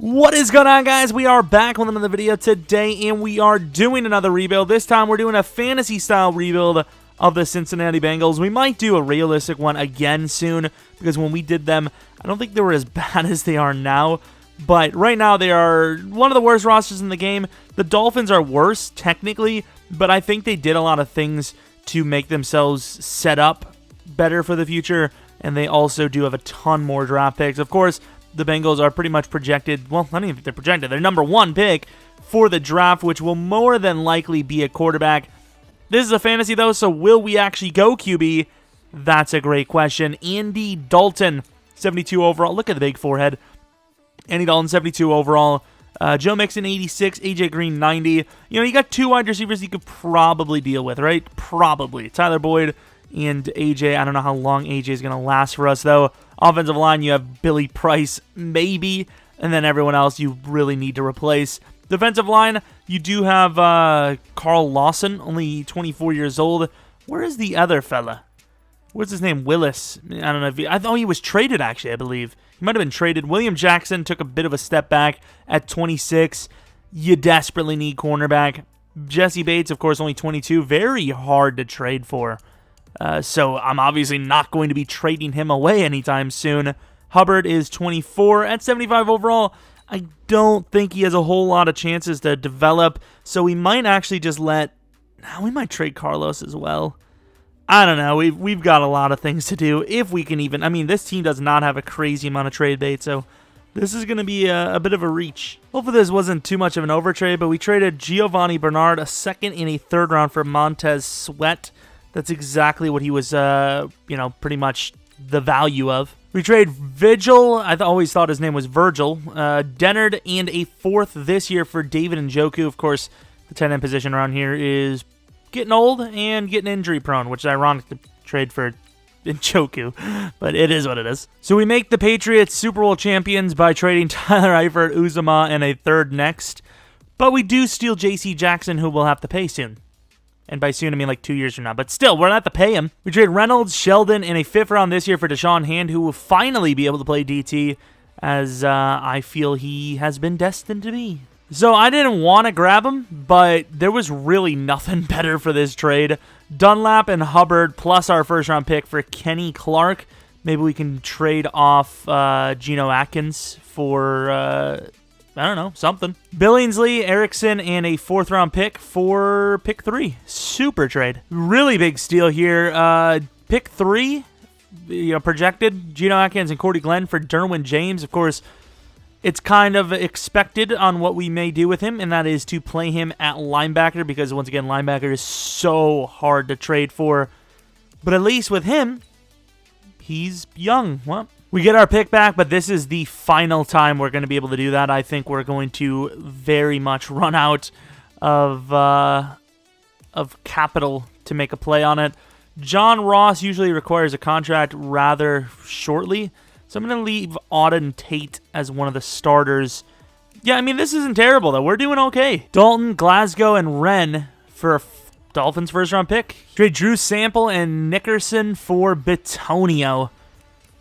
What is going on, guys? We are back with another video today, and we are doing another rebuild. This time, we're doing a fantasy-style rebuild of the Cincinnati Bengals. We might do a realistic one again soon, because when we did them, I don't think they were as bad as they are now. But right now, they are one of the worst rosters in the game. The Dolphins are worse, technically, but I think they did a lot of things to make themselves set up better for the future, and they also do have a ton more draft picks. Of course, the Bengals are pretty much projected, well, I don't even think they're projected, they're number one pick for the draft, which will more than likely be a quarterback. This is a fantasy, though, so will we actually go QB? That's a great question. Andy Dalton, 72 overall. Look at the big forehead. Andy Dalton, 72 overall. Joe Mixon, 86. AJ Green, 90. You know, you got two wide receivers you could probably deal with, right? Probably. Tyler Boyd and AJ. I don't know how long AJ is going to last for us, though. Offensive line, you have Billy Price, maybe, and then everyone else you really need to replace. Defensive line, you do have Carl Lawson, only 24 years old. Where is the other fella? What's his name? Willis. I don't know. I thought he was traded, actually, I believe. He might have been traded. William Jackson took a bit of a step back at 26. You desperately need cornerback. Jesse Bates, of course, only 22. Very hard to trade for. So I'm obviously not going to be trading him away anytime soon. Hubbard is 24 at 75 overall. I don't think he has a whole lot of chances to develop, so we might actually just we might trade Carlos as well. I don't know. We've got a lot of things to do if we can even. I mean, this team does not have a crazy amount of trade bait, so this is going to be a bit of a reach. Hopefully this wasn't too much of an overtrade, but we traded Giovanni Bernard, a second and a third round for Montez Sweat. That's exactly what he was, pretty much the value of. We trade Vigil. I always thought his name was Virgil. Dennard and a fourth this year for David Njoku. Of course, the tight end position around here is getting old and getting injury prone, which is ironic to trade for Njoku, but it is what it is. So we make the Patriots Super Bowl champions by trading Tyler Eifert, Uzomah, and a third next. But we do steal J.C. Jackson, who we'll have to pay soon. And by soon, I mean like 2 years from now. But still, we're going to have to pay him. We trade Reynolds, Sheldon, and a fifth round this year for Deshaun Hand, who will finally be able to play DT, as I feel he has been destined to be. So I didn't want to grab him, but there was really nothing better for this trade. Dunlap and Hubbard, plus our first round pick for Kenny Clark. Maybe we can trade off Geno Atkins for I don't know, something. Billingsley, Erickson, and a fourth round pick for pick 3. Super trade. Really big steal here. Pick 3, projected. Geno Atkins and Cordy Glenn for Derwin James. Of course, it's kind of expected on what we may do with him, and that is to play him at linebacker, because once again, linebacker is so hard to trade for. But at least with him, he's young. Well, we get our pick back, but this is the final time we're going to be able to do that. I think we're going to very much run out of capital to make a play on it. John Ross usually requires a contract rather shortly, so I'm going to leave Auden Tate as one of the starters. Yeah, I mean, this isn't terrible, though. We're doing okay. Dalton, Glasgow, and Wren for a Dolphins first-round pick. Trade Drew Sample and Nickerson for Bitonio.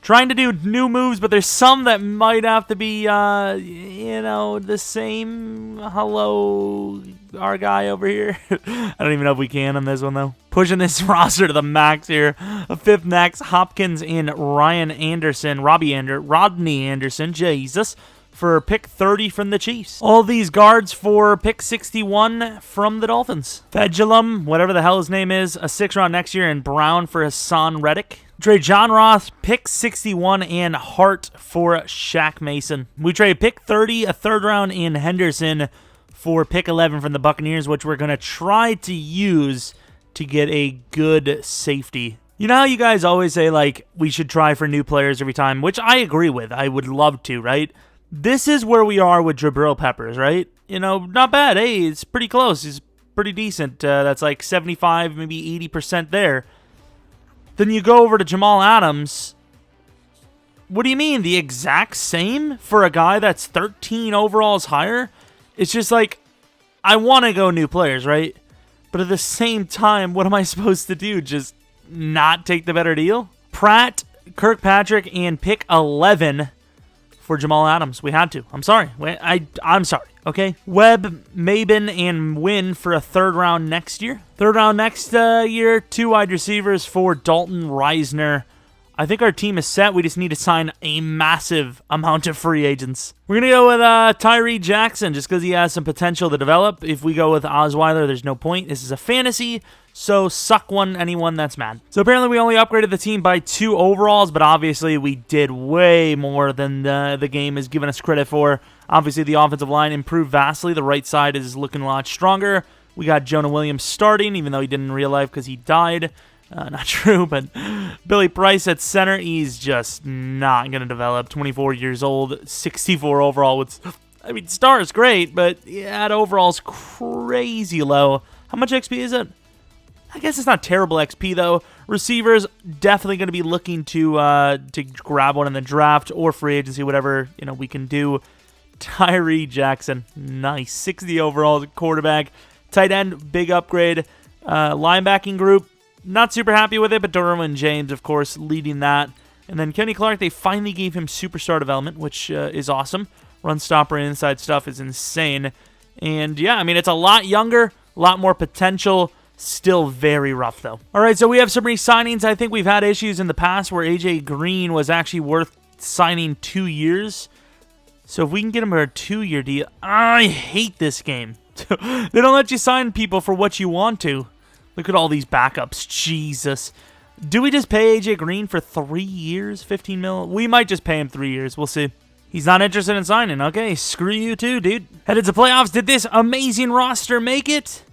Trying to do new moves, but there's some that might have to be, the same. Hello, our guy over here. I don't even know if we can on this one, though. Pushing this roster to the max here. A fifth next, Hopkins and Rodney Anderson, Jesus, for pick 30 from the Chiefs. All these guards for pick 61 from the Dolphins. Fedulum, whatever the hell his name is, a 6th round next year, and Brown for Hassan Reddick. Trade John Ross, pick 61, and Hart for Shaq Mason. We trade pick 30, a 3rd round, and Henderson for pick 11 from the Buccaneers, which we're going to try to use to get a good safety. You know how you guys always say, like, we should try for new players every time, which I agree with. I would love to, right? This is where we are with Jabril Peppers, right? Not bad. Hey, it's pretty close. He's pretty decent. That's like 75, maybe 80% there. Then you go over to Jamal Adams. What do you mean? The exact same for a guy that's 13 overalls higher? It's just like, I want to go new players, right? But at the same time, what am I supposed to do? Just not take the better deal? Pratt, Kirkpatrick, and pick 11 for Jamal Adams. We had to. I'm sorry. I'm sorry. Okay. Webb, Mabin, and Wynn for a third round next year. Third round next year. 2 wide receivers for Dalton Reisner. I think our team is set. We just need to sign a massive amount of free agents. We're going to go with Tyree Jackson just because he has some potential to develop. If we go with Osweiler, there's no point. This is a fantasy, so suck anyone that's mad. So apparently we only upgraded the team by 2 overalls, but obviously we did way more than the game is giving us credit for. Obviously the offensive line improved vastly. The right side is looking a lot stronger. We got Jonah Williams starting, even though he didn't in real life because he died. Not true, but Billy Price at center, he's just not going to develop. 24 years old, 64 overall. Star is great, but yeah, overall's crazy low. How much XP is it? I guess it's not terrible XP, though. Receivers, definitely going to be looking to grab one in the draft or free agency, whatever we can do. Tyree Jackson, nice. 60 overall quarterback. Tight end, big upgrade. Linebacking group, not super happy with it, but Derwin James, of course, leading that. And then Kenny Clark, they finally gave him superstar development, which is awesome. Run stopper and inside stuff is insane. And yeah, it's a lot younger, a lot more potential. Still very rough, though. All right, so we have some re-signings. I think we've had issues in the past where AJ Green was actually worth signing 2 years. So if we can get him a 2-year deal, I hate this game. They don't let you sign people for what you want to. Look at all these backups. Jesus. Do we just pay AJ Green for 3 years, 15 mil? We might just pay him 3 years. We'll see. He's not interested in signing. Okay, screw you too, dude. Headed to playoffs. Did this amazing roster make it?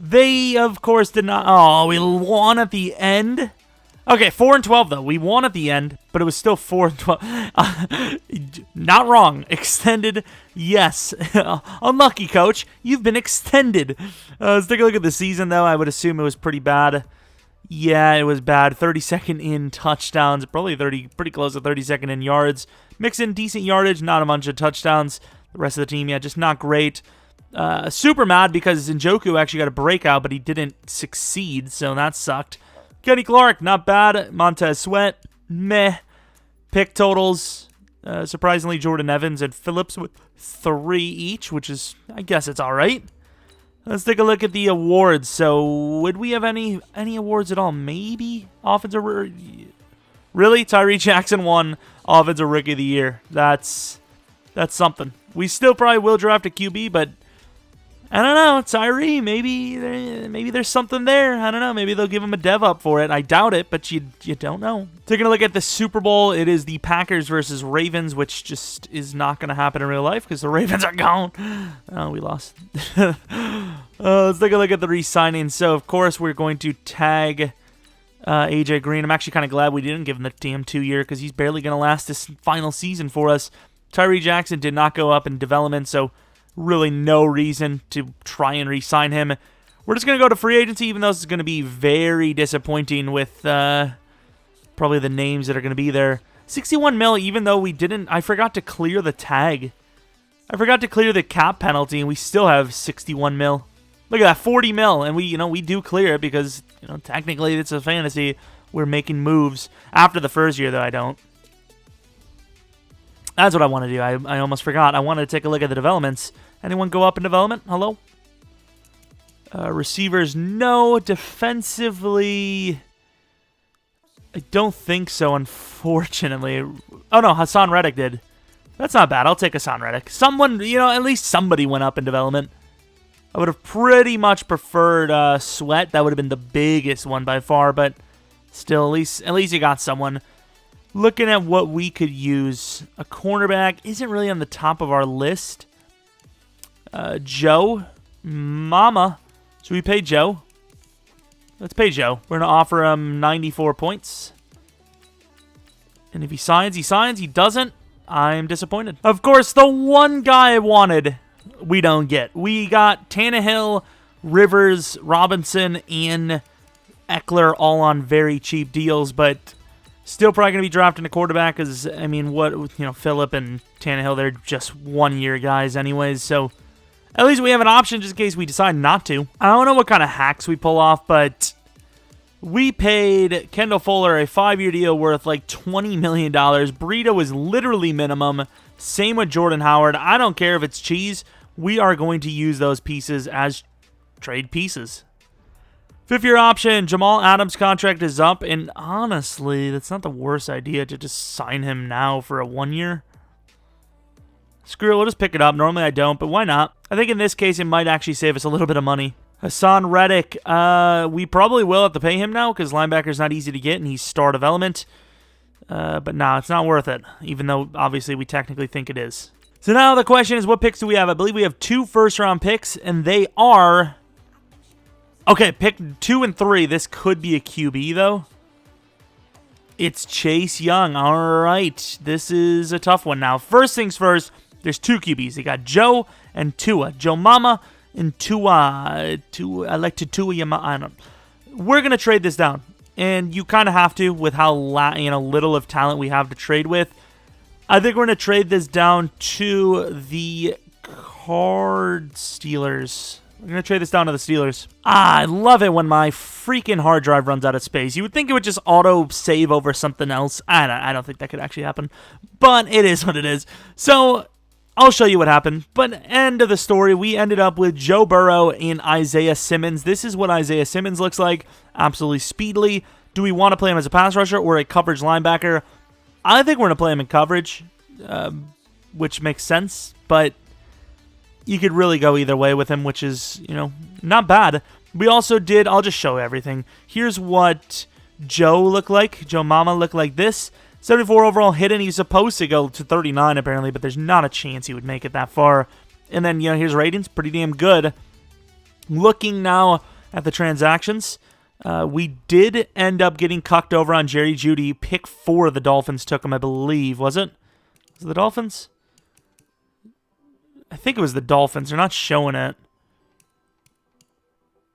They, of course, did not. Oh, we won at the end. Okay, 4-12, though. We won at the end, but it was still 4-12. Not wrong. Extended, yes. Unlucky, coach. You've been extended. Let's take a look at the season, though. I would assume it was pretty bad. Yeah, it was bad. 32nd in touchdowns. Probably pretty close to 32nd in yards. Mix in decent yardage, not a bunch of touchdowns. The rest of the team, yeah, just not great. Super mad because Njoku actually got a breakout, but he didn't succeed, so that sucked. Kenny Clark, not bad. Montez Sweat, meh. Pick totals, surprisingly, Jordan Evans and Phillips with 3 each, which is, I guess it's all right. Let's take a look at the awards. So, would we have any awards at all? Maybe offensive. Really, Tyree Jackson won offensive rookie of the year. That's something. We still probably will draft a QB, but I don't know, Tyree, maybe there's something there. I don't know, maybe they'll give him a dev up for it. I doubt it, but you don't know. Taking a look at the Super Bowl, it is the Packers versus Ravens, which just is not going to happen in real life because the Ravens are gone. Oh, we lost. Let's take a look at the re-signing. So, of course, we're going to tag AJ Green. I'm actually kind of glad we didn't give him the damn 2-year because he's barely going to last this final season for us. Tyree Jackson did not go up in development, so really no reason to try and re-sign him. We're just going to go to free agency, even though this is going to be very disappointing with probably the names that are going to be there. 61 mil, even though we didn't. I forgot to clear the tag. I forgot to clear the cap penalty, and we still have 61 mil. Look at that, 40 mil, and we do clear it because technically it's a fantasy. We're making moves after the first year, though I don't. That's what I want to do. I almost forgot. I wanted to take a look at the developments. Anyone go up in development? Hello? Receivers, no. Defensively, I don't think so, unfortunately. Oh, no, Hassan Reddick did. That's not bad. I'll take Hassan Reddick. Someone, at least somebody went up in development. I would have pretty much preferred Sweat. That would have been the biggest one by far, but still, at least you got someone. Looking at what we could use, a cornerback isn't really on the top of our list. Joe, Mama. Should we pay Joe? Let's pay Joe. We're going to offer him 94 points. And if he signs, he signs. He doesn't, I'm disappointed. Of course, the one guy I wanted, we don't get. We got Tannehill, Rivers, Robinson, and Eckler all on very cheap deals, but still probably going to be drafting a quarterback because, Phillip and Tannehill, they're just 1-year guys anyways, so at least we have an option just in case we decide not to. I don't know what kind of hacks we pull off, but We paid Kendall Fuller a 5-year deal worth like $20 million. Burrito is literally minimum. Same with Jordan Howard. I don't care if it's cheese. We are going to use those pieces as trade pieces. 5th-year option. Jamal Adams' contract is up. And honestly, that's not the worst idea to just sign him now for a 1-year. Screw it, we'll just pick it up. Normally I don't, but why not? I think in this case it might actually save us a little bit of money. Hassan Reddick, we probably will have to pay him now because linebacker's not easy to get and he's star development. But no, it's not worth it, even though obviously we technically think it is. So now the question is, what picks do we have? I believe we have 2 first-round picks, and they are... Okay, pick 2 and 3. This could be a QB, though. It's Chase Young. All right, this is a tough one now. First things first, there's 2 QBs. They got Joe and Tua. Joe Mama and Tua. I like to Tua Yama. I don't know. We're going to trade this down. And you kind of have to with how little of talent we have to trade with. I think we're going to trade this down to the Steelers. We're going to trade this down to the Steelers. I love it when my freaking hard drive runs out of space. You would think it would just auto-save over something else. I don't think that could actually happen. But it is what it is. So I'll show you what happened. But end of the story, we ended up with Joe Burrow and Isaiah Simmons. This is what Isaiah Simmons looks like. Absolutely speedily. Do we want to play him as a pass rusher or a coverage linebacker? I think we're going to play him in coverage, which makes sense. But you could really go either way with him, which is, not bad. We also did, I'll just show everything. Here's what Joe looked like. Joe Mama looked like this. 74 overall hidden. He's supposed to go to 39 apparently, but there's not a chance he would make it that far. And then, here's ratings. Pretty damn good. Looking now at the transactions, we did end up getting cucked over on Jerry Jeudy. Pick 4 the Dolphins took him, I believe. Was it? Was it the Dolphins? I think it was the Dolphins. They're not showing it.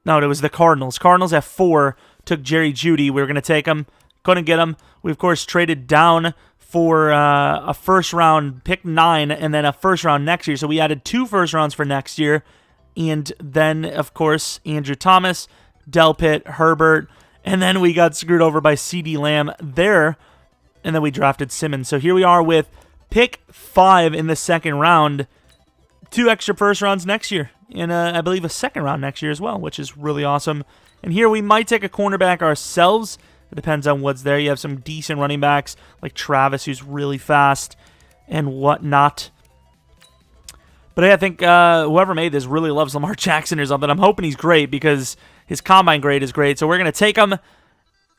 No, it was the Cardinals. Cardinals at 4 took Jerry Jeudy. We were going to take him. Couldn't get him. We, of course, traded down for a first-round, pick 9, and then a first-round next year. So we added 2 first-rounds for next year. And then, of course, Andrew Thomas, Delpit, Herbert, and then we got screwed over by CeeDee Lamb there, and then we drafted Simmons. So here we are with pick 5 in the second round, 2 extra first rounds next year, and I believe a second round next year as well, which is really awesome. And here we might take a cornerback ourselves. It depends on what's there. You have some decent running backs like Travis, who's really fast and whatnot. But I think whoever made this really loves Lamar Jackson or something. I'm hoping he's great because his combine grade is great. So we're going to take him.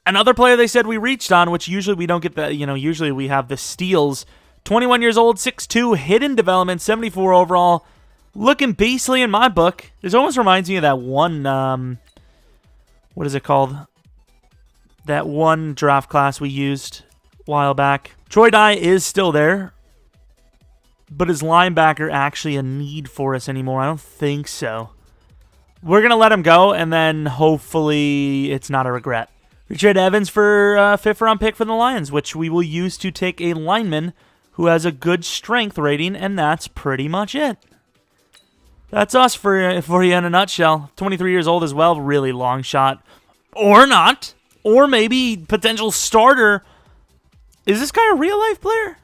Another player they said we reached on, which usually we don't get the, usually we have the steals. 21 years old, 6'2", hidden development, 74 overall. Looking beastly in my book. This almost reminds me of that one, what is it called? That one draft class we used a while back. Troy Dye is still there. But is linebacker actually a need for us anymore? I don't think so. We're going to let him go, and then hopefully it's not a regret. Richard Evans for a 5th-round pick for the Lions, which we will use to take a lineman who has a good strength rating, and that's pretty much it. That's us for you in a nutshell. 23 years old as well, really long shot. Or not. Or maybe potential starter. Is this guy a real-life player?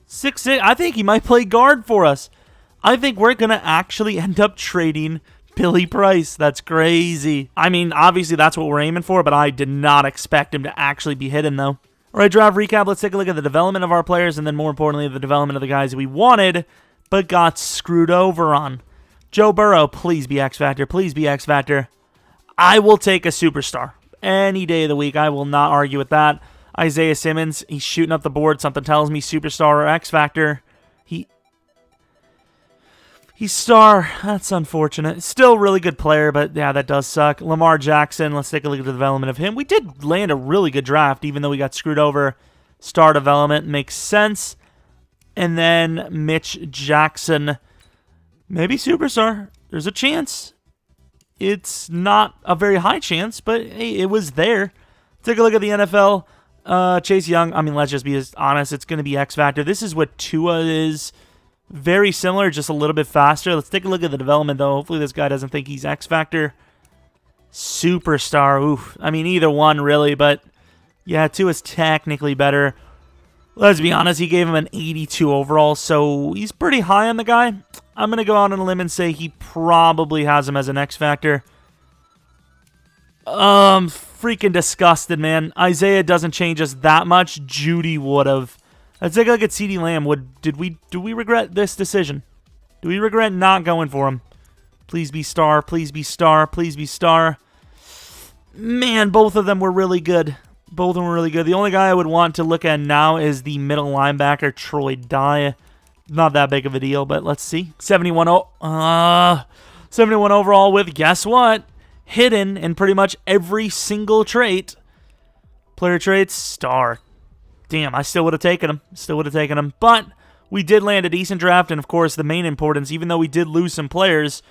6'6". I think he might play guard for us. I think we're going to actually end up trading Billy Price. That's crazy. I mean, obviously that's what we're aiming for, but I did not expect him to actually be hidden, though. All right, draft recap. Let's take a look at the development of our players, and then more importantly, the development of the guys we wanted, but got screwed over on. Joe Burrow, please be X Factor. Please be X Factor. I will take a superstar any day of the week. I will not argue with that. Isaiah Simmons, he's shooting up the board. Something tells me superstar or X Factor. He's star. That's unfortunate. Still a really good player, but yeah, that does suck. Lamar Jackson, let's take a look at the development of him. We did land a really good draft, even though we got screwed over. Star development makes sense. And then Mitch Jackson, maybe superstar. There's a chance. It's not a very high chance, but hey, it was there. Take a look at the NFL. Chase Young, I mean, let's just be honest. It's going to be X Factor. This is what Tua is. Very similar, just a little bit faster. Let's take a look at the development, though. Hopefully this guy doesn't think he's X Factor. superstar. Oof. I mean, either one, really, but yeah, 2 is technically better. Let's be honest, he gave him an 82 overall, so he's pretty high on the guy. I'm going to go out on a limb and say he probably has him as an X factor. Freaking disgusted, man. Isaiah doesn't change us that much. Judy would have. Let's take a look at CeeDee Lamb. Do we regret this decision? Do we regret not going for him? Please be star. Please be star. Please be star. Man, both of them were really good. Both of them were really good. The only guy I would want to look at now is the middle linebacker, Troy Dye. Not that big of a deal, but let's see. 71 overall with, guess what? Hidden in pretty much every single trait. Player traits, star. Damn, I still would have taken him. But we did land a decent draft, and of course, the main importance, even though we did lose some players,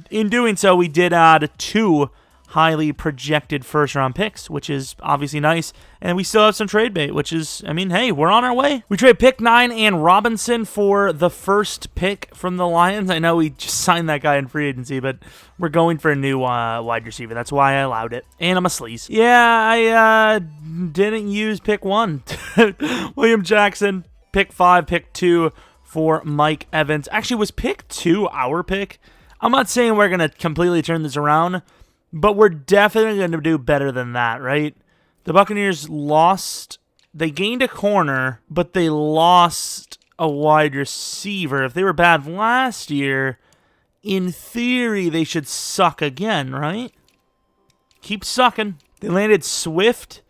in doing so, we did add 2 highly projected first-round picks, which is obviously nice. And we still have some trade bait, which is, I mean, hey, we're on our way. We trade pick 9 and Robinson for the first pick from the Lions. I know we just signed that guy in free agency, but we're going for a new wide receiver. That's why I allowed it. And I'm a sleaze. Yeah, I didn't use pick 1. William Jackson, pick 5, pick 2 for Mike Evans. Actually, was pick 2 our pick? I'm not saying we're going to completely turn this around, but we're definitely going to do better than that, right? The Buccaneers lost. They gained a corner, but they lost a wide receiver. If they were bad last year, in theory, they should suck again, right? Keep sucking. They landed Swift.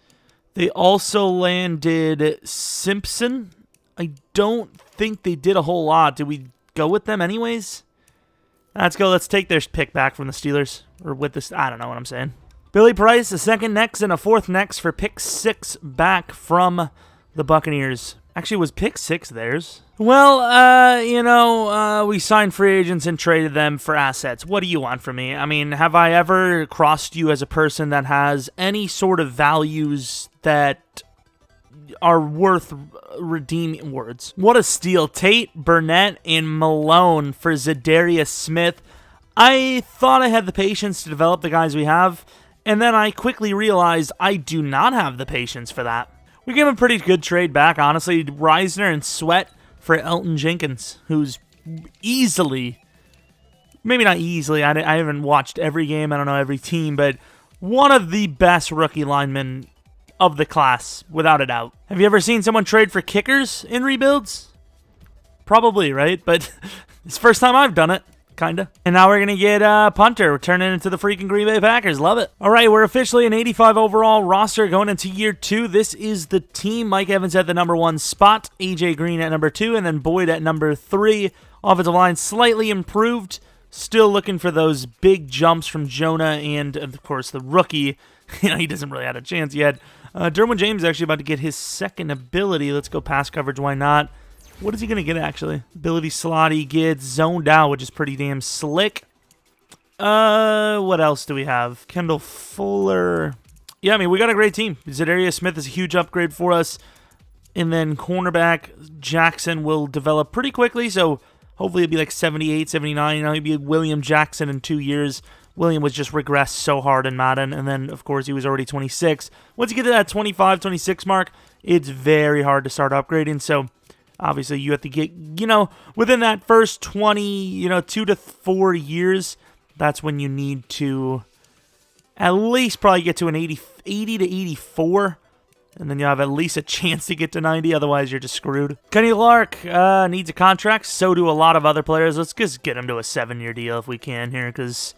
They also landed Simpson. I don't think they did a whole lot. Did we go with them anyways? Let's go. Let's take their pick back from the Steelers. Or with this, I don't know what I'm saying. Billy Price, a second next and a fourth next for pick 6 back from the Buccaneers. Actually, was pick 6 theirs? Well, we signed free agents and traded them for assets. What do you want from me? I mean, have I ever crossed you as a person that has any sort of values that are worth redeeming? Words. What a steal. Tate, Burnett, and Malone for Zadarius Smith. I thought I had the patience to develop the guys we have, and then I quickly realized I do not have the patience for that. We gave a pretty good trade back, honestly. Reisner and Sweat for Elton Jenkins, who's easily, maybe not easily, I haven't watched every game, I don't know every team, but one of the best rookie linemen of the class, without a doubt. Have you ever seen someone trade for kickers in rebuilds? Probably, right? But it's the first time I've done it. Kinda. And now we're going to get punter. We're turning into the freaking Green Bay Packers. Love it. All right, we're officially an 85 overall roster going into year 2. This is the team. Mike Evans at the number 1 spot. AJ Green at number 2. And then Boyd at number 3. Offensive line slightly improved. Still looking for those big jumps from Jonah and, of course, the rookie. He doesn't really have a chance yet. Derwin James is actually about to get his second ability. Let's go pass coverage. Why not? What is he going to get, actually? Ability slot, he gets zoned out, which is pretty damn slick. What else do we have? Kendall Fuller. Yeah, I mean, we got a great team. Zadarius Smith is a huge upgrade for us. And then cornerback Jackson will develop pretty quickly, so hopefully it'll be like 78, 79. He'll be William Jackson in 2 years. William was just regressed so hard in Madden, and then, of course, he was already 26. Once you get to that 25, 26 mark, it's very hard to start upgrading, so obviously, you have to get, within that first 20, 2 to 4 years, that's when you need to at least probably get to an 80 to 84, and then you'll have at least a chance to get to 90, otherwise you're just screwed. Kenny Clark needs a contract, so do a lot of other players. Let's just get him to a 7-year deal if we can here, because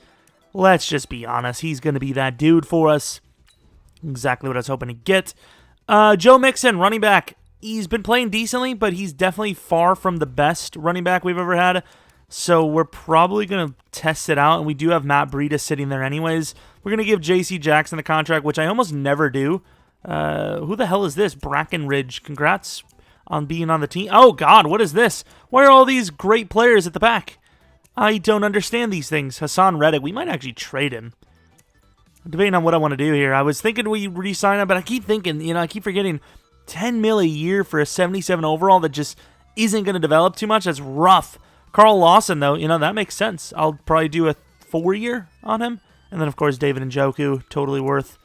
let's just be honest, he's going to be that dude for us. Exactly what I was hoping to get. Joe Mixon, running back. He's been playing decently, but he's definitely far from the best running back we've ever had. So we're probably going to test it out, and we do have Matt Breida sitting there anyways. We're going to give J.C. Jackson the contract, which I almost never do. Who the hell is this? Brackenridge. Congrats on being on the team. Oh, God, what is this? Why are all these great players at the back? I don't understand these things. Hassan Reddick. We might actually trade him. Debating on what I want to do here. I was thinking we re-sign him, but I keep thinking, I keep forgetting $10 million a year for a 77 overall that just isn't going to develop too much. That's rough. Carl Lawson, though, that makes sense. I'll probably do a 4-year on him And then, of course, David Njoku, totally worth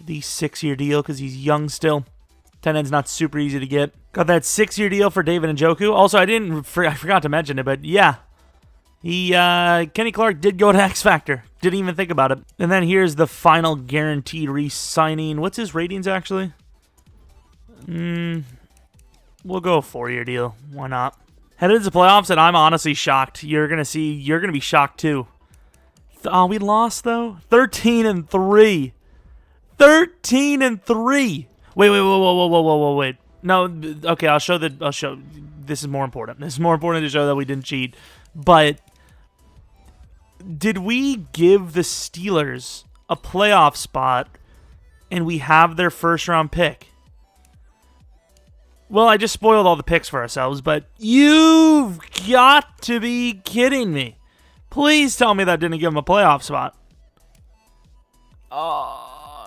the 6-year deal because he's young still. Tight end's not super easy to get. Got that 6-year deal for David Njoku. Also, I forgot to mention it, but yeah. Kenny Clark did go to X Factor. Didn't even think about it. And then here's the final guaranteed re-signing. What's his ratings, actually? We'll go a 4-year deal. Why not? Headed into playoffs, and I'm honestly shocked. You're going to be shocked, too. Oh, we lost, though? 13-3. 13-3. Wait. No, okay, I'll show. This is more important. This is more important to show that we didn't cheat. But did we give the Steelers a playoff spot and we have their first-round pick? Well, I just spoiled all the picks for ourselves, but you've got to be kidding me. Please tell me that didn't give them a playoff spot.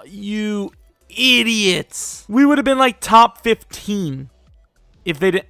You idiots. We would have been like top 15 if they didn't.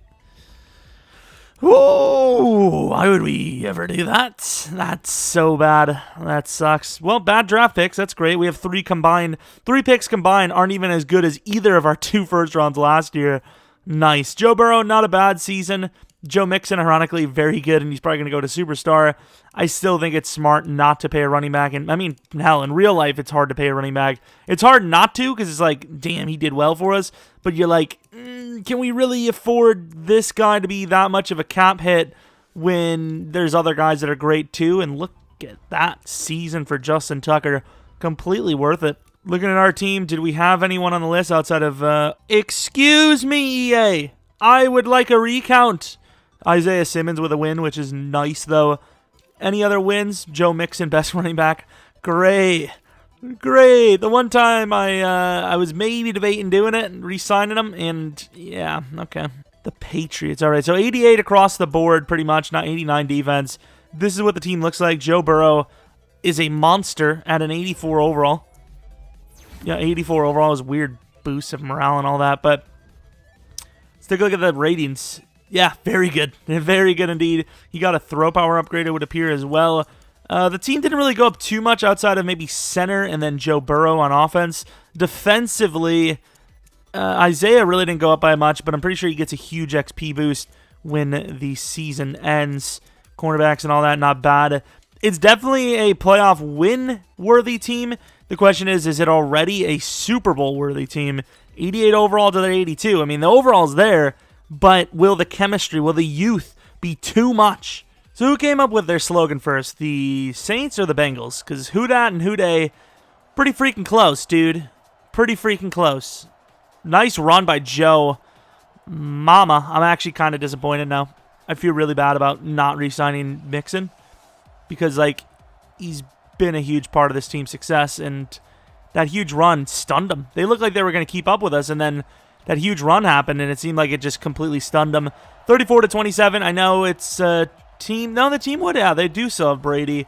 Oh, why would we ever do that? That's so bad. That sucks. Well, bad draft picks. That's great. We have 3 combined. 3 picks combined aren't even as good as either of our 2 first rounds last year. Nice. Joe Burrow, not a bad season. Joe Mixon, ironically, very good, and he's probably going to go to superstar. I still think it's smart not to pay a running back. And I mean, hell, in real life, it's hard to pay a running back. It's hard not to because it's like, damn, he did well for us. But you're like, can we really afford this guy to be that much of a cap hit when there's other guys that are great too? And look at that season for Justin Tucker. Completely worth it. Looking at our team, did we have anyone on the list outside of, excuse me, EA, I would like a recount. Isaiah Simmons with a win, which is nice, though. Any other wins? Joe Mixon, best running back. Great. The one time I was maybe debating doing it and re-signing him, and yeah, okay. The Patriots, all right. So 88 across the board, pretty much, not 89 defense. This is what the team looks like. Joe Burrow is a monster at an 84 overall. Yeah, 84 overall is a weird boost of morale and all that, but let's take a look at the ratings. Yeah, very good. Very good indeed. He got a throw power upgrade, it would appear, as well. The team didn't really go up too much outside of maybe center and then Joe Burrow on offense. Defensively, Isaiah really didn't go up by much, but I'm pretty sure he gets a huge XP boost when the season ends. Cornerbacks and all that, not bad. It's definitely a playoff win-worthy team. The question is it already a Super Bowl-worthy team? 88 overall to their 82. I mean, the overall's there, but will the chemistry, will the youth be too much? So who came up with their slogan first? The Saints or the Bengals? Because who dat and who day, pretty freaking close, dude. Pretty freaking close. Nice run by Joe. Mama, I'm actually kind of disappointed now. I feel really bad about not re-signing Mixon. Because, like, he's been a huge part of this team's success, and that huge run stunned them. They looked like they were going to keep up with us, and then that huge run happened, and it seemed like it just completely stunned them. 34-27. I know it's a team. No, the team would. Yeah, they do still have Brady.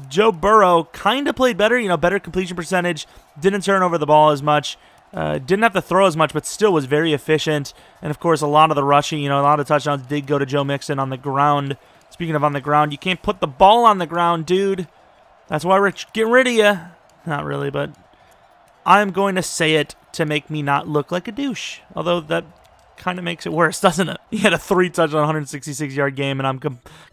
Joe Burrow kind of played better. Better completion percentage. Didn't turn over the ball as much. Didn't have to throw as much, but still was very efficient. And, of course, a lot of the rushing, a lot of touchdowns did go to Joe Mixon on the ground. Speaking of on the ground, you can't put the ball on the ground, dude. That's why we're getting rid of you. Not really, but I'm going to say it to make me not look like a douche. Although that kind of makes it worse, doesn't it? He had a 3-touchdown, 166-yard game, and I'm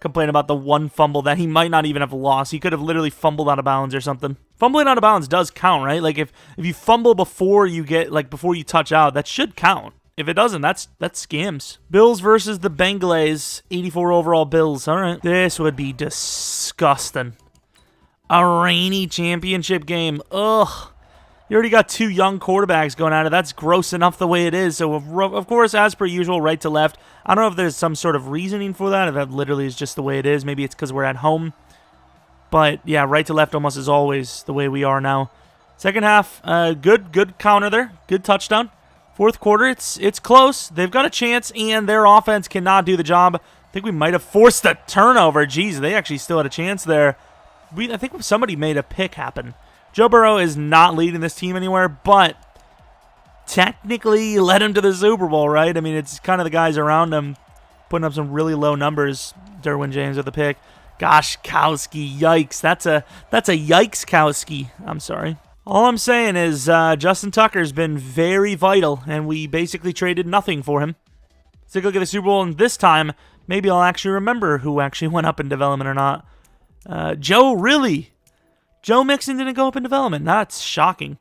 complaining about the one fumble that he might not even have lost. He could have literally fumbled out of bounds or something. Fumbling out of bounds does count, right? Like if you fumble before you touch out, that should count. If it doesn't, that's scams. Bills versus the Bengals. 84 overall Bills. All right. This would be disgusting. A rainy championship game. Ugh. You already got 2 young quarterbacks going at it. That's gross enough the way it is. So, of course, as per usual, right to left. I don't know if there's some sort of reasoning for that, if that literally is just the way it is. Maybe it's because we're at home. But, yeah, right to left almost is always the way we are now. Second half, good counter there. Good touchdown. Fourth quarter, it's close. They've got a chance, and their offense cannot do the job. I think we might have forced a turnover. Jeez, they actually still had a chance there. I think somebody made a pick happen. Joe Burrow is not leading this team anywhere, but technically led him to the Super Bowl, right? I mean, it's kind of the guys around him putting up some really low numbers. Derwin James with the pick. Goshkowski, yikes. That's a yikes-kowski. I'm sorry. All I'm saying is Justin Tucker's been very vital, and we basically traded nothing for him. Let's take a look at the Super Bowl, and this time, maybe I'll actually remember who actually went up in development or not. Joe, really? Joe Mixon didn't go up in development. That's shocking.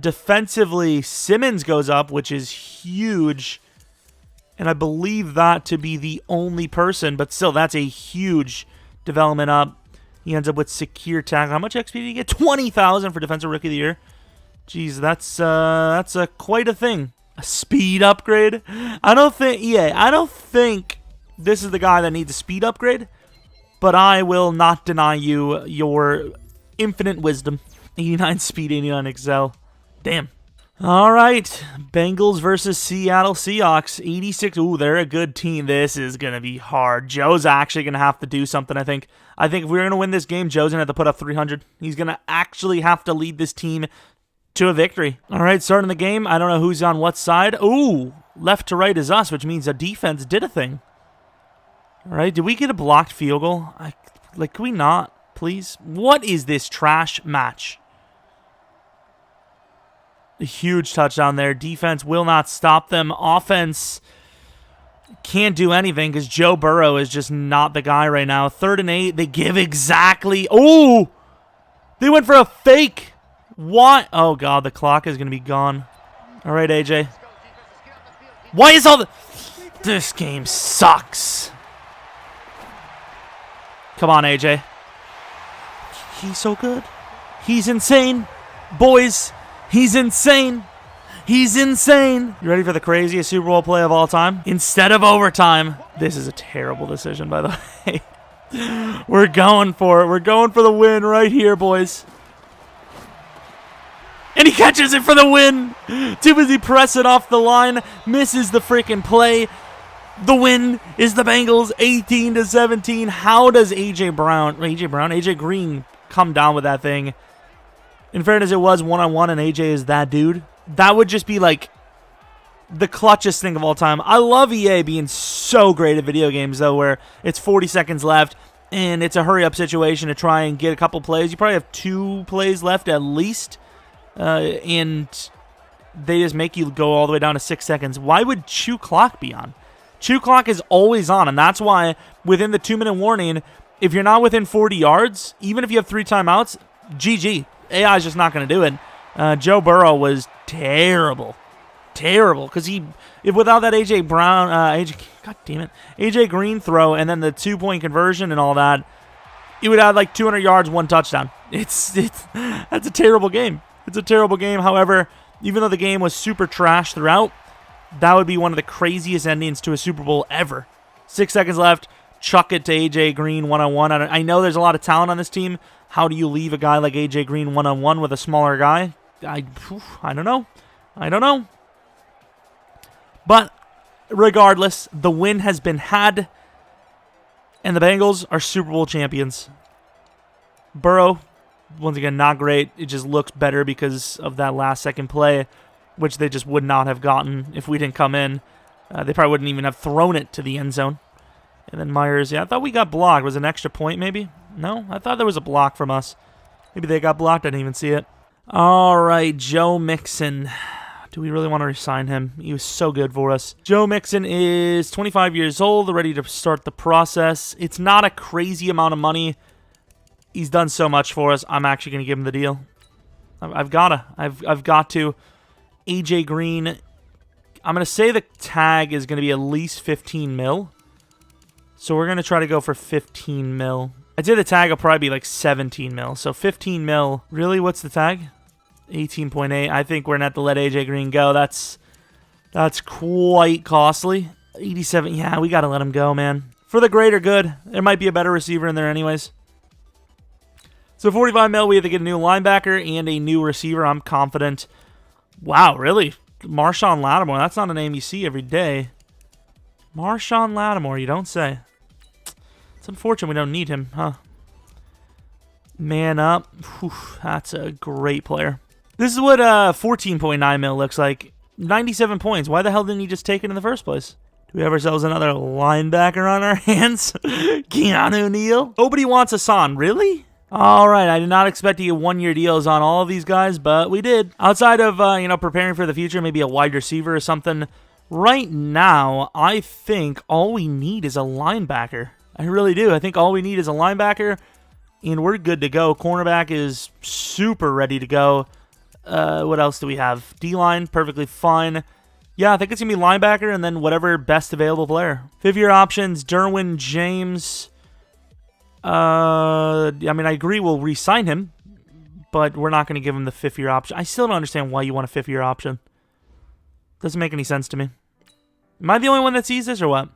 Defensively, Simmons goes up, which is huge. And I believe that to be the only person, but still, that's a huge development up. He ends up with secure tackle. How much XP did he get? 20,000 for Defensive Rookie of the Year. Jeez, that's quite a thing. A speed upgrade. I don't think this is the guy that needs a speed upgrade, but I will not deny you your infinite wisdom. 89 speed, 89 excel. Damn. All right, Bengals versus Seattle Seahawks. 86. Ooh, they're a good team. This is going to be hard. Joe's actually going to have to do something, I think. I think if we're going to win this game, Joe's going to have to put up 300. He's going to actually have to lead this team to a victory. All right, starting the game. I don't know who's on what side. Ooh, left to right is us, which means the defense did a thing. All right, did we get a blocked field goal? Can we not, please? What is this trash match? A huge touchdown there. Defense will not stop them. Offense can't do anything because Joe Burrow is just not the guy right now. 3rd and 8. They give exactly. Oh! They went for a fake. What? Oh, God. The clock is going to be gone. All right, AJ. Why is all the... This game sucks. Come on, AJ. He's so good. He's insane. Boys... He's insane. He's insane. You ready for the craziest Super Bowl play of all time? Instead of overtime, this is a terrible decision, by the way. We're going for it. We're going for the win right here, boys. And he catches it for the win. Too busy pressing off the line. Misses the freaking play. The win is the Bengals, 18-17. How does AJ Green come down with that thing? In fairness, it was one-on-one, and AJ is that dude. That would just be, like, the clutchest thing of all time. I love EA being so great at video games, though, where it's 40 seconds left, and it's a hurry-up situation to try and get a couple plays. You probably have 2 plays left at least, and they just make you go all the way down to 6 seconds. Why would Chew Clock be on? Chew Clock is always on, and that's why within the 2-minute warning, if you're not within 40 yards, even if you have 3 timeouts, GG. AI is just not going to do it. Joe Burrow was terrible. Terrible. Because without that AJ Green throw and then the 2-point conversion and all that, he would have like 200 yards, 1 touchdown. That's a terrible game. It's a terrible game. However, even though the game was super trash throughout, that would be one of the craziest endings to a Super Bowl ever. 6 seconds left. Chuck it to AJ Green one-on-one. I know there's a lot of talent on this team. How do you leave a guy like AJ Green one-on-one with a smaller guy? I don't know. I don't know. But regardless, the win has been had, and the Bengals are Super Bowl champions. Burrow, once again, not great. It just looks better because of that last-second play, which they just would not have gotten if we didn't come in. They probably wouldn't even have thrown it to the end zone. And then Myers, I thought we got blocked. Was it an extra point, maybe? No, I thought there was a block from us. Maybe they got blocked. I didn't even see it. All right, Joe Mixon. Do we really want to resign him? He was so good for us. Joe Mixon is 25 years old, ready to start the process. It's not a crazy amount of money. He's done so much for us. I'm actually going to give him the deal. I've got to. AJ Green. I'm going to say the tag is going to be at least 15 mil. So we're going to try to go for 15 mil. I'd say the tag will probably be like 17 mil. So 15 mil. Really? What's the tag? 18.8. I think we're going to have to let AJ Green go. That's quite costly. 87. Yeah, we got to let him go, man. For the greater good. There might be a better receiver in there anyways. So 45 mil, we have to get a new linebacker and a new receiver. I'm confident. Wow, really? Marshawn Lattimore. That's not a name you see every day. Marshawn Lattimore, you don't say. It's unfortunate we don't need him, huh? Man up. Whew, that's a great player. This is what 14.9 mil looks like. 97 points. Why the hell didn't he just take it in the first place? Do we have ourselves another linebacker on our hands? Keanu Neal? Nobody wants Hassan. Really? All right, I did not expect to get one-year deals on all of these guys, but we did. Outside of, preparing for the future, maybe a wide receiver or something, right now, I think all we need is a linebacker. I really do. I think all we need is a linebacker, and we're good to go. Cornerback is super ready to go. What else do we have? D-line, perfectly fine. Yeah, I think it's going to be linebacker and then whatever best available player. 5-year options, Derwin James. I agree we'll re-sign him, but we're not going to give him the 5th-year option. I still don't understand why you want a 5th-year option. Doesn't make any sense to me. Am I the only one that sees this or what?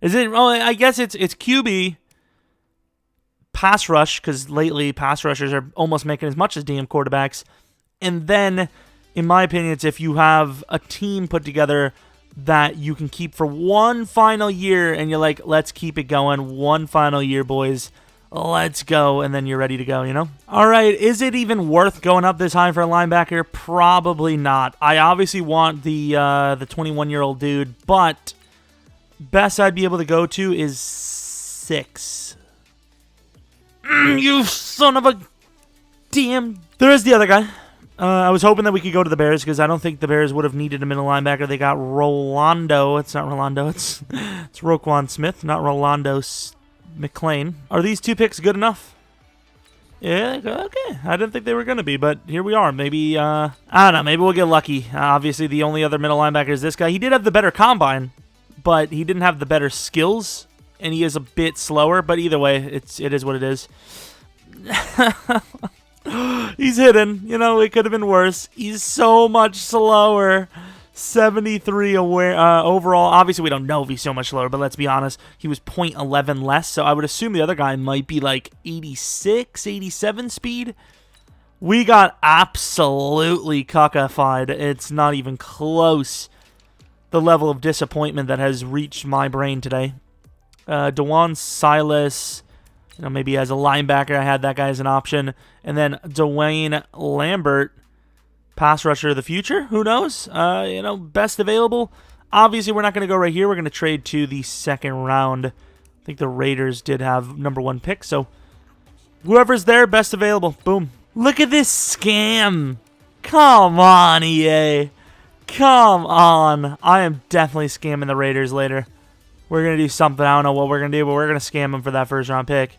Is it? Oh, I guess it's QB, pass rush, because lately pass rushers are almost making as much as damn quarterbacks. And then, in my opinion, it's if you have a team put together that you can keep for one final year, and you're like, let's keep it going. One final year, boys. Let's go. And then you're ready to go, you know? All right, is it even worth going up this high for a linebacker? Probably not. I obviously want the 21-year-old dude, but best I'd be able to go to is 6. You son of a damn. There is the other guy. I was hoping that we could go to the Bears because I don't think the Bears would have needed a middle linebacker. They got Rolando. It's not Rolando. It's Roquan Smith, not Rolando McClain. Are these 2 picks good enough? Yeah, okay. I didn't think they were going to be, but here we are. Maybe, I don't know. Maybe we'll get lucky. Obviously, the only other middle linebacker is this guy. He did have the better combine, but he didn't have the better skills, and he is a bit slower. But either way, it is what it is. He's hidden. You know, it could have been worse. He's so much slower. 73 overall. Obviously, we don't know if he's so much slower, but let's be honest. He was 0.11 less, so I would assume the other guy might be like 86, 87 speed. We got absolutely cuckified. It's not even close. The level of disappointment that has reached my brain today. DeJuan Silas, maybe as a linebacker, I had that guy as an option. And then Dwayne Lambert, pass rusher of the future. Who knows? Best available. Obviously, we're not going to go right here. We're going to trade to the 2nd round. I think the Raiders did have number 1 pick. So whoever's there, best available. Boom. Look at this scam. Come on, EA. Come on. I am definitely scamming the Raiders later. We're going to do something. I don't know what we're going to do, but we're going to scam them for that 1st round pick.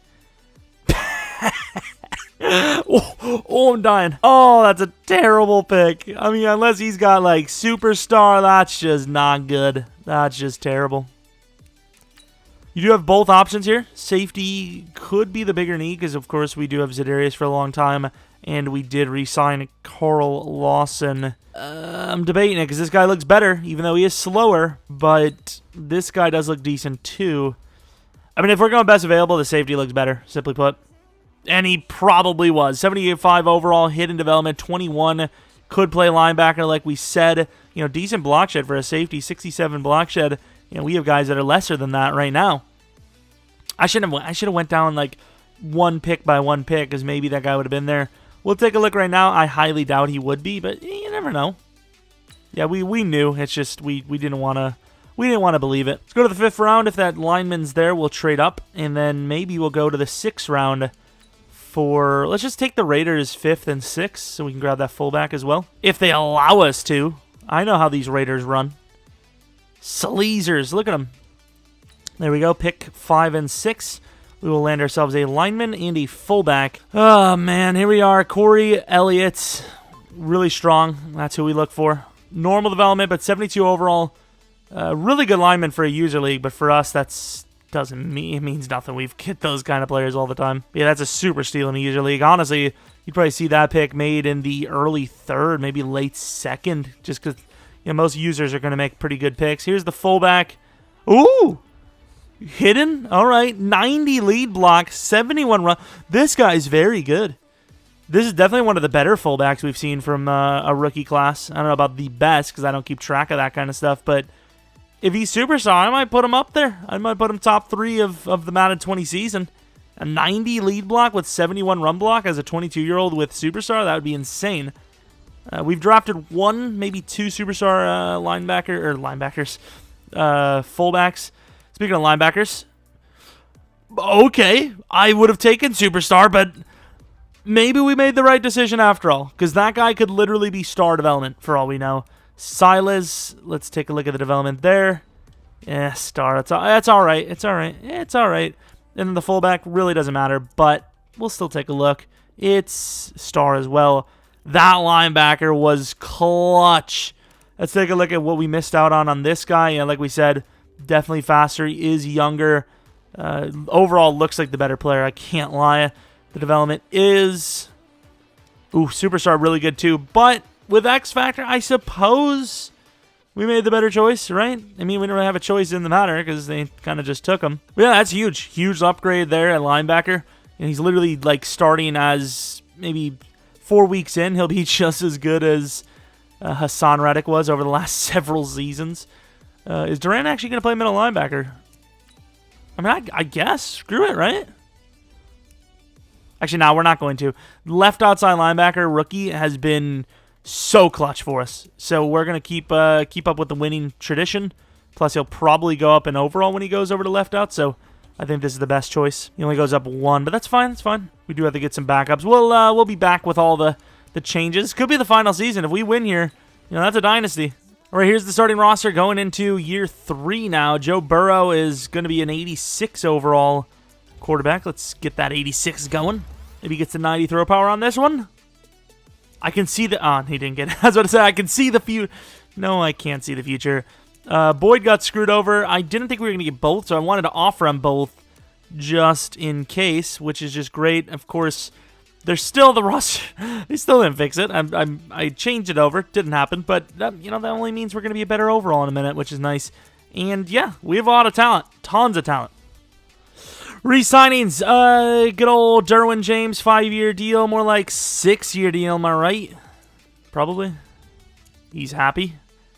I'm dying. Oh, that's a terrible pick. I mean, unless he's got, like, superstar, that's just not good. That's just terrible. You do have both options here. Safety could be the bigger need because, of course, we do have Za'Darius for a long time, and we did re-sign Carl Lawson. I'm debating it because this guy looks better, even though he is slower, but this guy does look decent, too. I mean, if we're going best available, the safety looks better, simply put. And he probably was. 78.5 overall, hidden development, 21. Could play linebacker, like we said. Decent block shed for a safety, 67 block shed. We have guys that are lesser than that right now. I should have went down like 1 pick by 1 pick, because maybe that guy would have been there. We'll take a look right now. I highly doubt he would be, but you never know. Yeah, we knew. It's just we didn't want to believe it. Let's go to the 5th round. If that lineman's there, we'll trade up, and then maybe we'll go to the 6th round. Let's just take the Raiders 5th and 6th so we can grab that fullback as well. If they allow us to. I know how these Raiders run. Sleazers. Look at them. There we go. Pick 5 and 6. We will land ourselves a lineman and a fullback. Oh, man. Here we are. Corey Elliott. Really strong. That's who we look for. Normal development, but 72 overall. Really good lineman for a user league, but for us, it means nothing. We've get those kind of players all the time. Yeah, that's a super steal in a user league. Honestly, you'd probably see that pick made in the early 3rd, maybe late 2nd, just because most users are going to make pretty good picks. Here's the fullback. Ooh! Hidden? All right. 90 lead block, 71 run. This guy's very good. This is definitely one of the better fullbacks we've seen from a rookie class. I don't know about the best because I don't keep track of that kind of stuff, but if he's superstar, I might put him up there. I might put him top 3 of the Madden 20 season. A 90 lead block with 71 run block as a 22-year-old with superstar, that would be insane. We've drafted 1, maybe 2 superstar linebackers fullbacks. Speaking of linebackers, okay, I would have taken Superstar, but maybe we made the right decision after all, because that guy could literally be star development for all we know. Silas, let's take a look at the development there. Yeah, star. That's all right. It's all right. It's all right. And then the fullback really doesn't matter, but we'll still take a look. It's star as well. That linebacker was clutch. Let's take a look at what we missed out on this guy. Yeah, like we said, definitely faster. He is younger. Overall, looks like the better player. I can't lie. The development is... Ooh, Superstar really good too. But with X Factor, I suppose we made the better choice, right? I mean, we didn't really have a choice in the matter because they kind of just took him. But yeah, that's huge. Huge upgrade there at linebacker. And he's literally like starting as maybe 4 weeks in. He'll be just as good as Hassan Reddick was over the last several seasons. Is Durant actually going to play middle linebacker? I mean, I guess. Screw it, right? Actually, no, we're not going to. Left outside linebacker, rookie, has been so clutch for us. So we're going to keep up with the winning tradition. Plus, he'll probably go up in overall when he goes over to left out. So I think this is the best choice. He only goes up 1, but that's fine. That's fine. We do have to get some backups. We'll be back with all the changes. Could be the final season. If we win here, that's a dynasty. All right, here's the starting roster going into year 3 now. Joe Burrow is going to be an 86 overall quarterback. Let's get that 86 going. Maybe he gets the 90 throw power on this one. I can see the... Oh, he didn't get it. I was about to say, I can see the future. No, I can't see the future. Boyd got screwed over. I didn't think we were going to get both, so I wanted to offer him both just in case, which is just great. Of course, there's still the roster. They still didn't fix it. I changed it over. Didn't happen, but that only means we're going to be a better overall in a minute, which is nice. And yeah, we have a lot of talent. Tons of talent. Re-signings. Good old Derwin James, 5-year deal. More like 6-year deal, am I right? Probably. He's happy.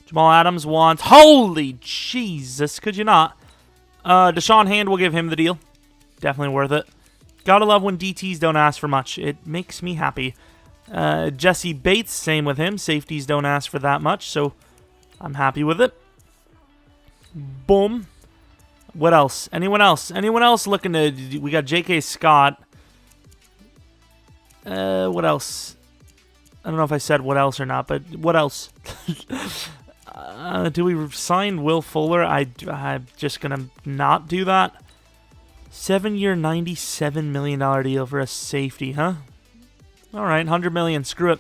Jamal Adams wants... Holy Jesus, could you not? Deshaun Hand will give him the deal. Definitely worth it. Gotta love when DTs don't ask for much. It makes me happy. Jesse Bates, same with him. Safeties don't ask for that much, so I'm happy with it. Boom. What else? Anyone else? Anyone else looking to... We got J.K. Scott. What else? I don't know if I said what else or not, but what else? Do we sign Will Fuller? I'm just going to not do that. 7-year, $97 million deal for a safety, huh? All right, $100 million. Screw it.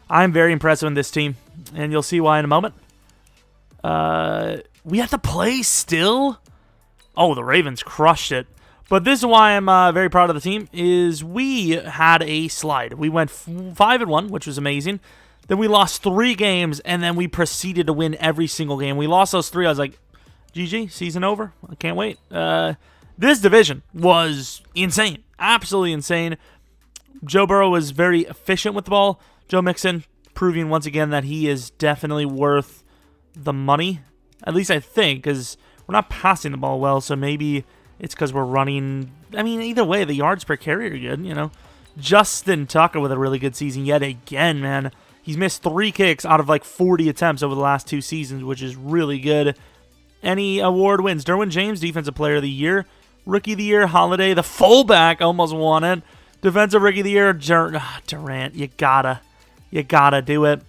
I'm very impressed with this team, and you'll see why in a moment. We have to play still? Oh, the Ravens crushed it. But this is why I'm very proud of the team, is we had a slide. We went 5-1, which was amazing. Then we lost 3 games, and then we proceeded to win every single game. We lost those 3. I was like, GG, season over. I can't wait. This division was insane. Absolutely insane. Joe Burrow was very efficient with the ball. Joe Mixon proving once again that he is definitely worth the money. At least I think, because we're not passing the ball well, so maybe it's because we're running. I mean, either way, the yards per carry are good, Justin Tucker with a really good season yet again, man. He's missed 3 kicks out of like 40 attempts over the last 2 seasons, which is really good. Any award wins. Derwin James, Defensive Player of the Year. Rookie of the Year, Holiday. The fullback almost won it. Defensive Rookie of the Year, Durant. You gotta do it.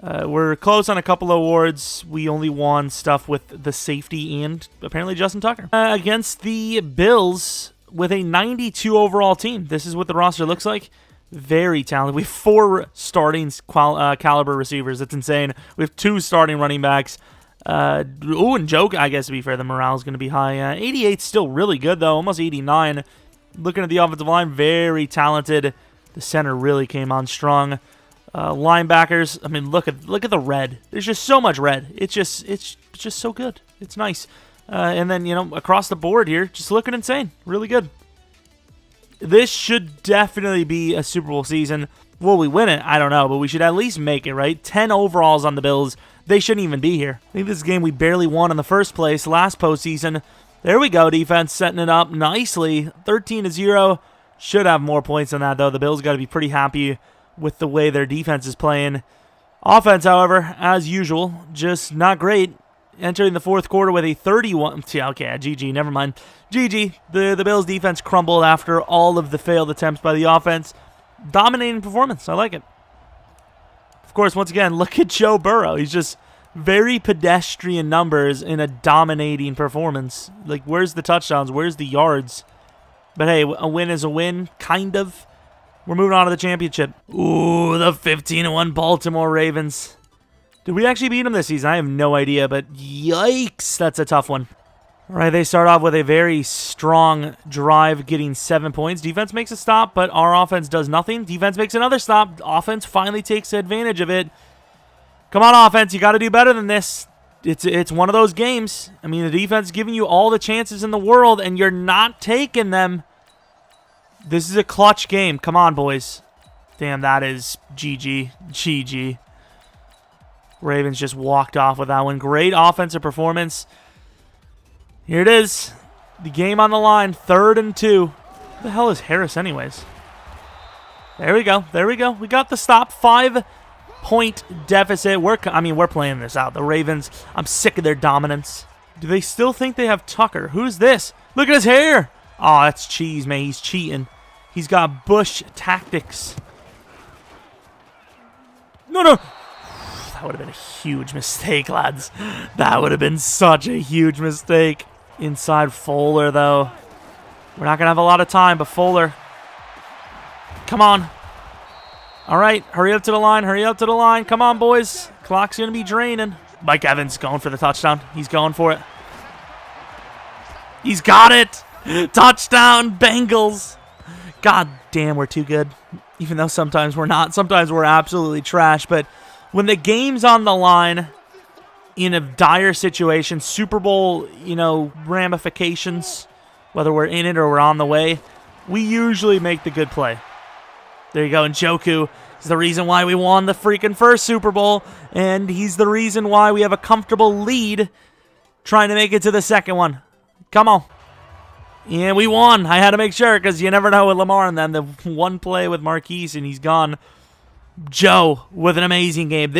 We're close on a couple of awards. We only won stuff with the safety and apparently Justin Tucker. Against the Bills with a 92 overall team. This is what the roster looks like. Very talented. We have 4 starting caliber receivers. That's insane. We have 2 starting running backs. And Joke, I guess to be fair, the morale is going to be high. 88's still really good, though. Almost 89. Looking at the offensive line, very talented. The center really came on strong. Linebackers, I mean, look at the red. There's just so much red. It's just so good. It's nice. And then, across the board here, just looking insane. Really good. This should definitely be a Super Bowl season. Will we win it? I don't know, but we should at least make it, right? 10 overalls on the Bills. They shouldn't even be here. I think this is a game we barely won in the first place last postseason. There we go, defense setting it up nicely. 13-0. Should have more points than that, though. The Bills got to be pretty happy with the way their defense is playing. Offense, however, as usual, just not great. entering the fourth quarter with a 31. Yeah, okay, GG, never mind. GG. The Bills defense crumbled after all of the failed attempts by the offense. Dominating performance. I like it. Of course, once again, look at Joe Burrow. He's just very pedestrian numbers in a dominating performance. Like, where's the touchdowns? Where's the yards? But hey, a win is a win, kind of. We're moving on to the championship. Ooh, the 15-1 Baltimore Ravens. Did we actually beat them this season? I have no idea, but yikes, that's a tough one. All right, they start off with a very strong drive, getting 7 points. Defense makes a stop, but our offense does nothing. Defense makes another stop. Offense finally takes advantage of it. Come on, offense, you got to do better than this. It's one of those games. I mean, the defense is giving you all the chances in the world, and you're not taking them. This is a clutch game. Come on, boys. Damn, that is GG. GG. Ravens just walked off with that one. Great offensive performance. Here it is. The game on the line. 3rd and 2. Who the hell is Harris anyways? There we go. There we go. We got the stop. 5-point deficit. We're playing this out. The Ravens, I'm sick of their dominance. Do they still think they have Tucker? Who's this? Look at his hair. Oh, that's cheese, man. He's cheating. He's got Bush tactics. No. That would have been a huge mistake, lads. That would have been such a huge mistake. Inside Fuller, though. We're not going to have a lot of time, but Fuller. Come on. All right, hurry up to the line. Hurry up to the line. Come on, boys. Clock's going to be draining. Mike Evans going for the touchdown. He's going for it. He's got it. Touchdown, Bengals. God damn, we're too good. Even though sometimes we're not. Sometimes we're absolutely trash, but when the game's on the line, in a dire situation, Super Bowl, ramifications, whether we're in it or we're on the way, we usually make the good play. There you go. And Njoku is the reason why we won the freaking first Super Bowl, and he's the reason why we have a comfortable lead trying to make it to the second one. Come on. And we won. I had to make sure because you never know with Lamar and them. The one play with Marquise, and he's gone. Joe with an amazing game.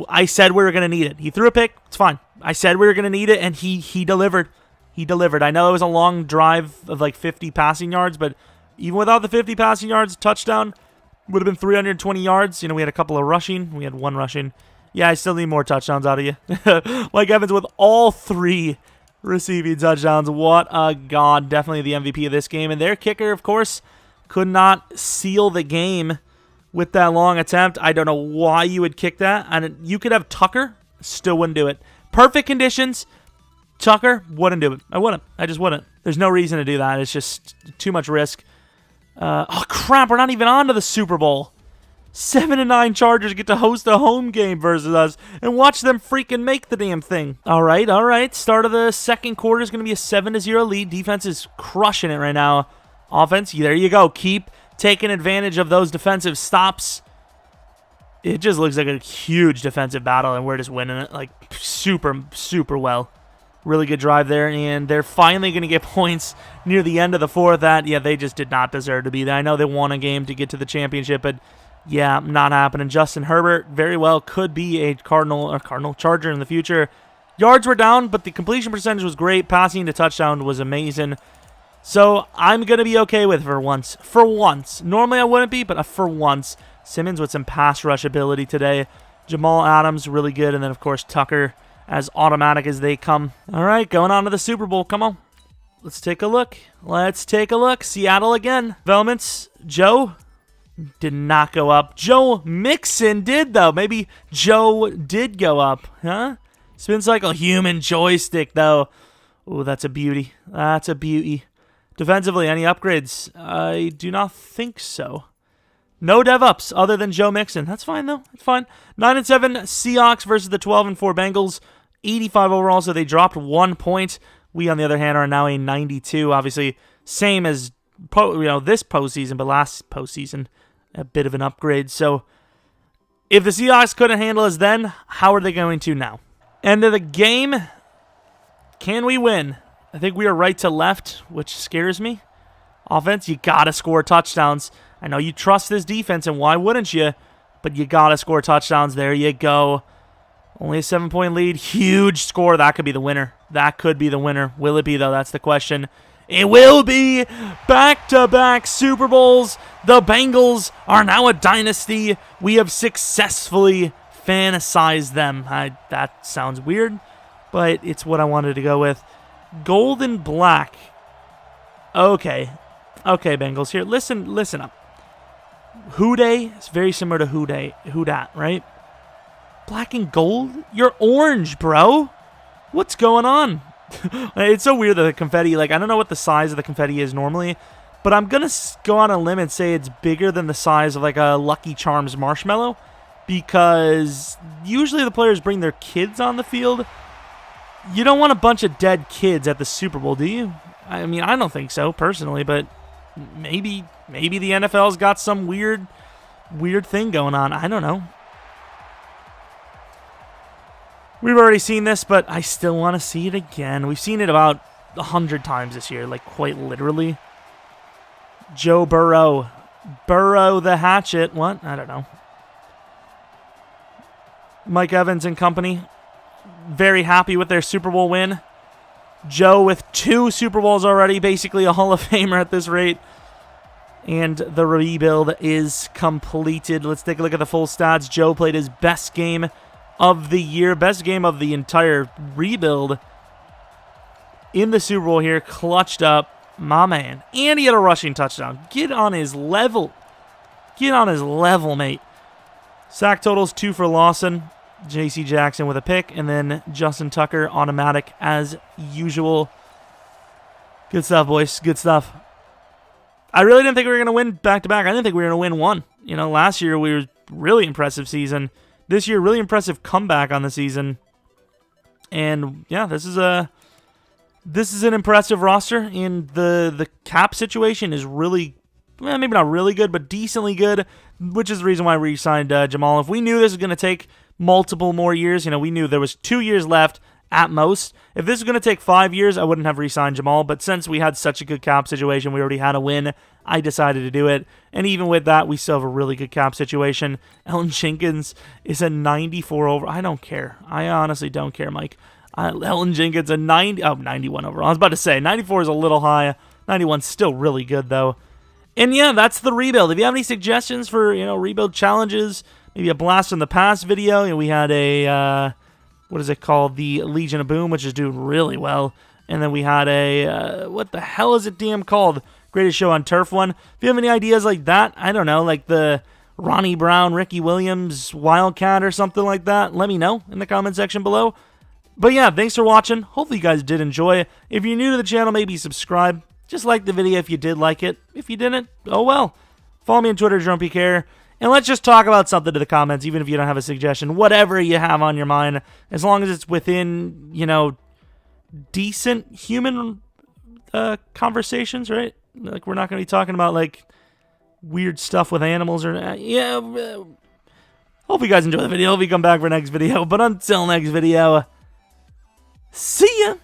I said we were going to need it. He threw a pick. It's fine. I said we were going to need it, and he delivered. He delivered. I know it was a long drive of like 50 passing yards, but even without the 50 passing yards, touchdown would have been 320 yards. We had a couple of rushing. We had 1 rushing. Yeah, I still need more touchdowns out of you. Mike Evans with all 3 receiving touchdowns. What a god. Definitely the MVP of this game. And their kicker, of course, could not seal the game with that long attempt. I don't know why you would kick that. And you could have Tucker, still wouldn't do it. Perfect conditions, Tucker wouldn't do it. I wouldn't. I just wouldn't. There's no reason to do that. It's just too much risk. Oh, crap. We're not even on to the Super Bowl. 7-9 Chargers get to host a home game versus us and watch them freaking make the damn thing. All right. Start of the second quarter is going to be a 7-0 lead. Defense is crushing it right now. Offense, there you go. Keep taking advantage of those defensive stops. It just looks like a huge defensive battle, and we're just winning it like super, super well. Really good drive there, and they're finally going to get points near the end of the fourth. They just did not deserve to be there. I know they won a game to get to the championship, but yeah, not happening. Justin Herbert very well could be a Cardinal Charger in the future. Yards were down, but the completion percentage was great. Passing to touchdown was amazing. So I'm going to be okay with it for once. For once. Normally I wouldn't be, but for once. Simmons with some pass rush ability today. Jamal Adams, really good. And then, of course, Tucker, as automatic as they come. All right, going on to the Super Bowl. Come on. Let's take a look. Seattle again. Developments. Joe did not go up. Joe Mixon did, though. Maybe Joe did go up. Huh? Spin cycle. Human joystick, though. Oh, that's a beauty. That's a beauty. Defensively, any upgrades? I do not think so. No dev-ups other than Joe Mixon. That's fine, though. It's fine. 9-7 Seahawks versus the 12-4 Bengals. 85 overall, so they dropped 1 point. We, on the other hand, are now a 92. Obviously, same as this postseason, but last postseason, a bit of an upgrade. So, if the Seahawks couldn't handle us then, how are they going to now? End of the game. Can we win? I think we are right to left, which scares me. Offense, you got to score touchdowns. I know you trust this defense, and why wouldn't you? But you got to score touchdowns. There you go. Only a 7-point lead. Huge score. That could be the winner. That could be the winner. Will it be, though? That's the question. It will be. Back-to-back Super Bowls. The Bengals are now a dynasty. We have successfully fantasized them. That sounds weird, but it's what I wanted to go with. Gold and black. Okay. Okay, Bengals. Here, listen up. Who Day is very similar to Who Dat, right? Black and gold? You're orange, bro. What's going on? It's so weird that the confetti, like, I don't know what the size of the confetti is normally, but I'm going to go on a limb and say it's bigger than the size of, like, a Lucky Charms marshmallow, because usually the players bring their kids on the field. You don't want a bunch of dead kids at the Super Bowl, do you? I mean, I don't think so, personally, but maybe the NFL's got some weird thing going on. I don't know. We've already seen this, but I still want to see it again. We've seen it about 100 times this year, like quite literally. Joe Burrow. Burrow the hatchet. What? I don't know. Mike Evans and company. Very happy with their Super Bowl win. Joe with 2 Super Bowls already, basically a Hall of Famer at this rate. And the rebuild is completed. Let's take a look at the full stats. Joe played his best game of the year, best game of the entire rebuild in the Super Bowl here. Clutched up, my man. And he had a rushing touchdown. Get on his level. Get on his level, mate. Sack totals 2 for Lawson. J.C. Jackson with a pick, and then Justin Tucker automatic as usual. Good stuff, boys. Good stuff. I really didn't think we were going to win back-to-back. I didn't think we were going to win one. You know, last year we were really impressive season. This year, really impressive comeback on the season. And, yeah, this is an impressive roster, and the cap situation is really, well, maybe not really good, but decently good, which is the reason why we signed Jamal. If we knew this was going to take multiple more years, we knew there was 2 years left at most. If this was going to take 5 years, I wouldn't have re-signed Jamal, but since we had such a good cap situation, we already had a win, I decided to do it. And even with that, we still have a really good cap situation. Elton Jenkins is a 94 over. I don't care. I honestly don't care, Mike. Elton Jenkins, a 91 overall. I was about to say, 94 is a little high. 91's still really good, though. And yeah, that's the rebuild. If you have any suggestions for, rebuild challenges, maybe a blast from the past video. We had a, what is it called? The Legion of Boom, which is doing really well. And then we had a, what the hell is it damn called? Greatest Show on Turf one. If you have any ideas like that, I don't know, like the Ronnie Brown, Ricky Williams, Wildcat or something like that, let me know in the comment section below. But yeah, thanks for watching. Hopefully you guys did enjoy. If you're new to the channel, maybe subscribe. Just like the video if you did like it. If you didn't, oh well. Follow me on Twitter, Jeromepkr. And let's just talk about something to the comments, even if you don't have a suggestion. Whatever you have on your mind, as long as it's within, decent human conversations, right? Like, we're not going to be talking about, like, weird stuff with animals or... Hope you guys enjoy the video. Hope you come back for next video. But until next video, see ya!